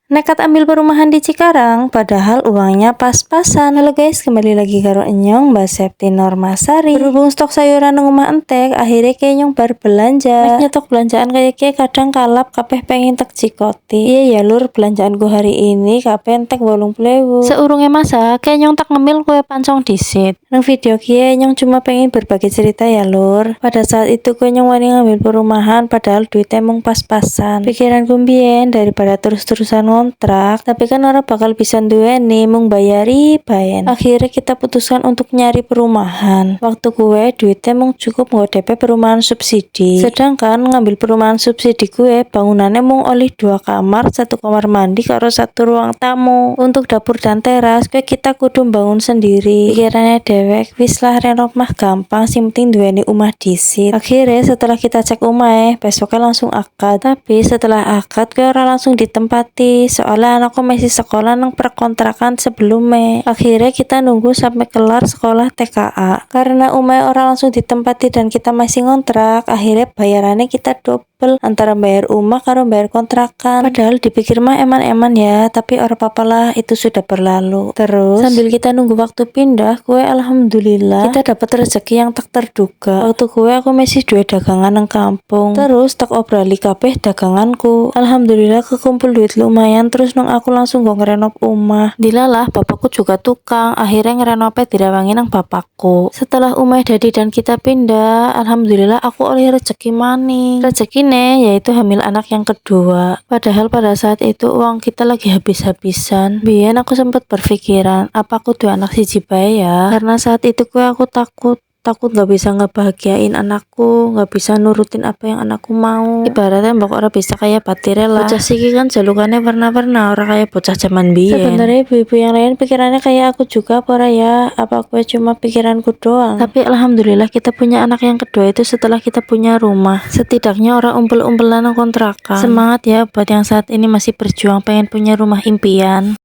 Nekat ambil perumahan di Cikarang, padahal uangnya pas-pasan. Halo guys, kembali lagi karo Enyong, Mbak Septi Normasari. Berhubung stok sayuran nang omah entek, akhirnya kayak Nyong bar belanja. Mas nyetok belanjaan kayak kadang kalap, kabeh pengen tek cikoti. Iya ya lur, belanjaanku hari ini kabeh entek 80.000. Seurungnya masak, kayak Nyong tak ngemil kue pancong disit. Nang video kia Nyong cuma pengen berbagi cerita ya lur. Pada saat itu kue Nyong wani ngambil perumahan, padahal duitnya emang pas-pasan. Pikiranku mbien daripada terus-terusan kontrak, tapi kan orang bakal bisa duweni mung bayari bayan. Akhirnya kita putuskan untuk nyari perumahan. Waktu gue duitnya mung cukup nggak DP perumahan subsidi, sedangkan ngambil perumahan subsidi gue bangunannya mung oleh 2 kamar, 1 kamar mandi karo 1 ruang tamu. Untuk dapur dan teras gue kita kudu bangun sendiri. Pikirannya dewek, wis lah renov mah gampang, sing penting duweni omah disit. Akhirnya setelah kita cek omah besoknya langsung akad. Tapi setelah akad gue orang langsung ditempati, soalnya anakku masih sekolah nang perkontrakan sebelumnya. Akhirnya kita nunggu sampai kelar sekolah TKA. Karena umai orang langsung ditempati dan kita masih ngontrak, akhirnya bayarannya kita double antara bayar rumah karo bayar kontrakan. Padahal dipikir mah eman-eman ya, tapi orang apa lah, itu sudah berlalu. Terus sambil kita nunggu waktu pindah, gue alhamdulillah kita dapat rezeki yang tak terduga. Waktu gue aku masih dua dagangan nang kampung, terus tak obrali kabeh daganganku. Alhamdulillah kekumpul duit lumayan, terus nang aku langsung gue ngerenov rumah. Dilalah bapakku juga tukang, akhirnya ngerenovnya direwangi nang bapakku. Setelah umah dadi dan kita pindah, alhamdulillah aku oleh rezeki maning. Rezekine yaitu hamil anak yang kedua. Padahal pada saat itu uang kita lagi habis-habisan. Biyen aku sempat berpikiran, apa aku tuh anak siji bae ya? Karena saat itu aku takut gak bisa ngebahagiain anakku, gak bisa nurutin apa yang anakku mau. Ibaratnya mbak orang bisa kayak patire lah. Bocah siki kan jalukannya warna-warna, orang kayak bocah zaman biyen. Sebenarnya ibu-ibu yang lain pikirannya kayak aku juga apa ya? Apa aku cuma pikiranku doang? Tapi alhamdulillah kita punya anak yang kedua itu setelah kita punya rumah. Setidaknya orang umpel-umpelan kontrakan. Semangat ya buat yang saat ini masih berjuang pengen punya rumah impian.